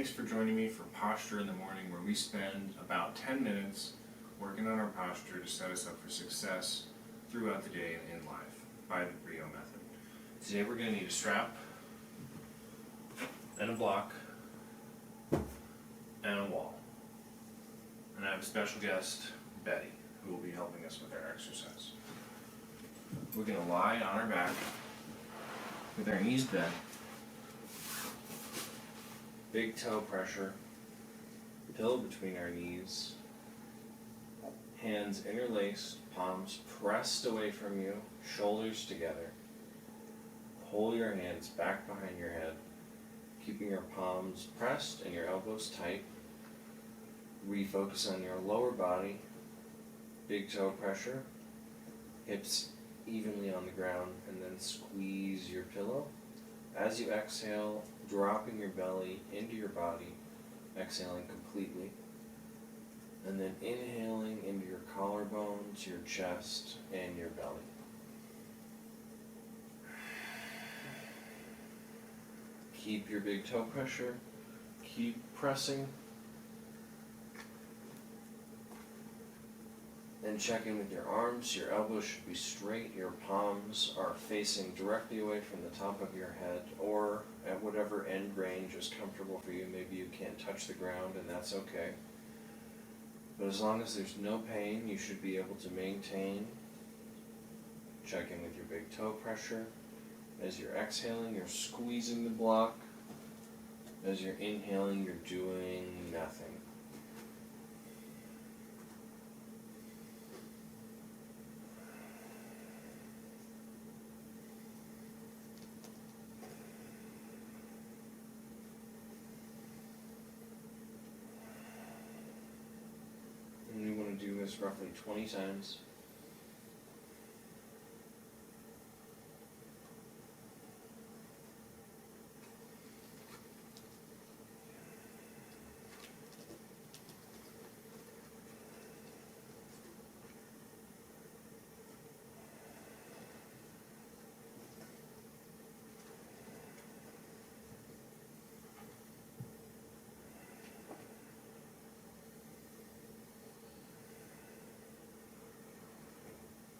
Thanks for joining me for Posture in the Morning, where we spend about 10 minutes working on our posture to set us up for success throughout the day and in life by the Rio method. Today we're going to need a strap and a block and a wall. And I have a special guest, Betty, who will be helping us with our exercise. We're going to lie on our back with our knees bent. Big toe pressure, pillow between our knees, hands interlaced, palms pressed away from you, shoulders together. Pull your hands back behind your head, keeping your palms pressed and your elbows tight. Refocus on your lower body, big toe pressure, hips evenly on the ground, and then squeeze your pillow. As you exhale, dropping your belly into your body, exhaling completely, and then inhaling into your collarbones, your chest, and your belly. Keep your big toe pressure, keep pressing, and check in with your arms. Your elbows should be straight, your palms are facing directly away from the top of your head or at whatever end range is comfortable for you. Maybe you can't touch the ground, and that's okay. But as long as there's no pain, you should be able to maintain. Check in with your big toe pressure. As you're exhaling, you're squeezing the block. As you're inhaling, you're doing nothing. And you want to do this roughly 20 times.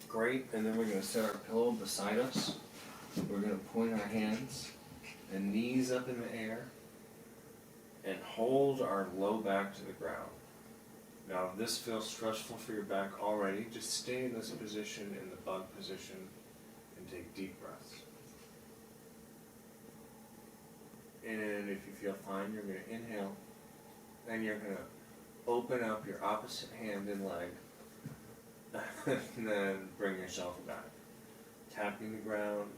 Great, and then we're going to set our pillow beside us. We're going to point our hands and knees up in the air and hold our low back to the ground. Now, if this feels stressful for your back already, just stay in this position, in the bug position, and take deep breaths. And if you feel fine, you're going to inhale, and you're going to open up your opposite hand and leg. And then bring yourself back. Tapping the ground,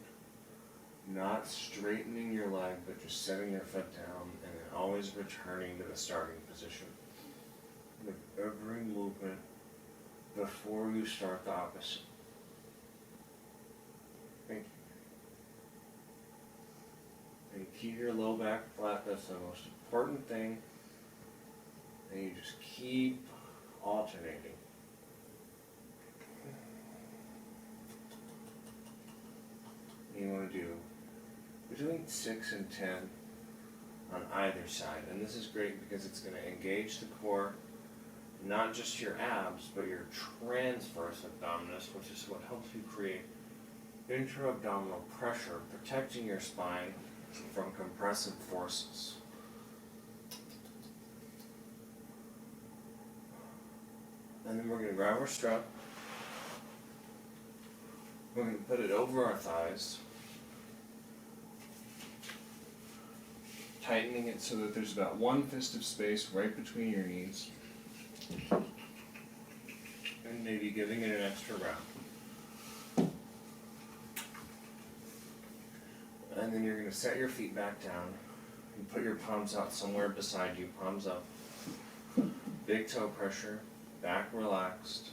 not straightening your leg, but just setting your foot down, and then always returning to the starting position. With every movement before you start the opposite. Thank you. And keep your low back flat, that's the most important thing. And you just keep alternating. You want to do between 6 and 10 on either side. And this is great because it's going to engage the core, not just your abs, but your transverse abdominis, which is what helps you create intra-abdominal pressure, protecting your spine from compressive forces. And then we're going to grab our strap. We're going to put it over our thighs, tightening it so that there's about one fist of space right between your knees, and maybe giving it an extra round. And then you're going to set your feet back down and put your palms out somewhere beside you, palms up. Big toe pressure, back relaxed.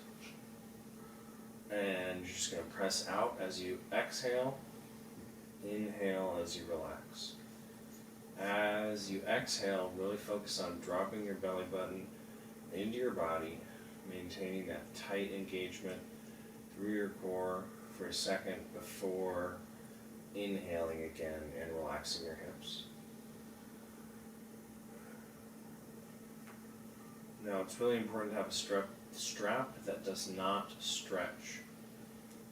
And you're just going to press out as you exhale, inhale as you relax. As you exhale, really focus on dropping your belly button into your body, maintaining that tight engagement through your core for a second before inhaling again and relaxing your hips. Now it's really important to have a strap that does not stretch.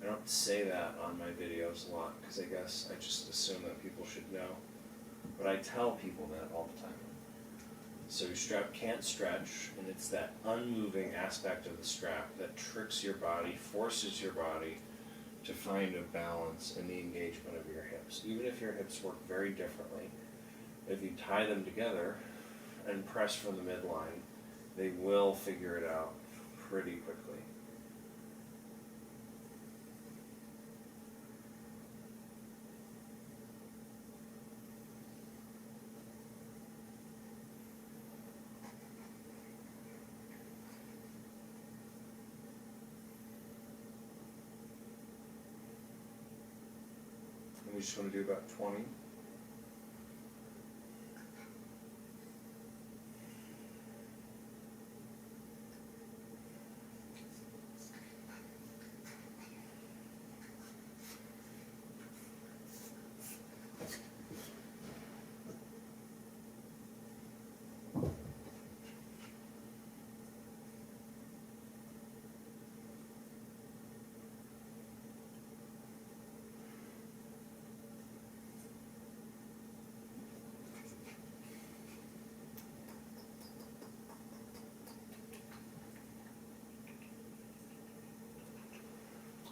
I don't say that on my videos a lot because I guess I just assume that people should know. But I tell people that all the time. So your strap can't stretch, and it's that unmoving aspect of the strap that tricks your body, forces your body to find a balance in the engagement of your hips. Even if your hips work very differently, if you tie them together and press from the midline, they will figure it out pretty quickly. And we just want to do about 20.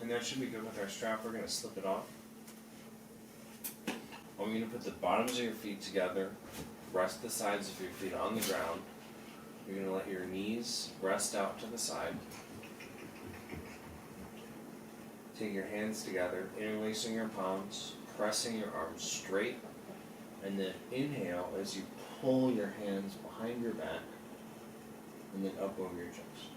And that should be good with our strap. We're going to slip it off. I'm going to put the bottoms of your feet together, rest the sides of your feet on the ground. You're going to let your knees rest out to the side. Take your hands together, interlacing your palms, pressing your arms straight, and then inhale as you pull your hands behind your back and then up over your chest.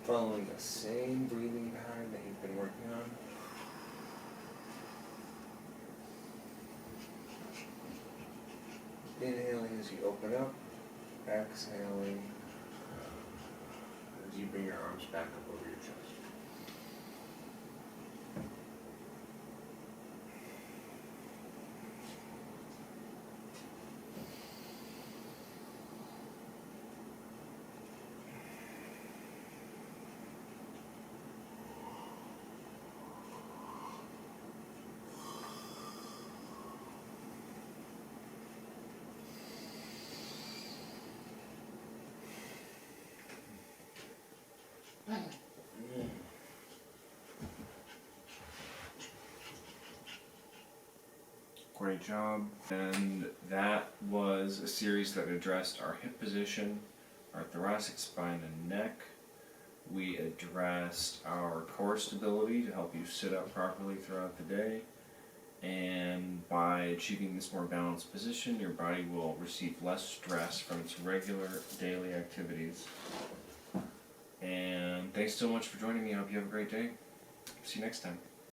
Following the same breathing pattern that you've been working on. Inhaling as you open up, exhaling as you bring your arms back up over your chest. Great job. And that was a series that addressed our hip position, our thoracic spine and neck. We addressed our core stability to help you sit up properly throughout the day. And by achieving this more balanced position, your body will receive less stress from its regular daily activities. And thanks so much for joining me. I hope you have a great day. See you next time.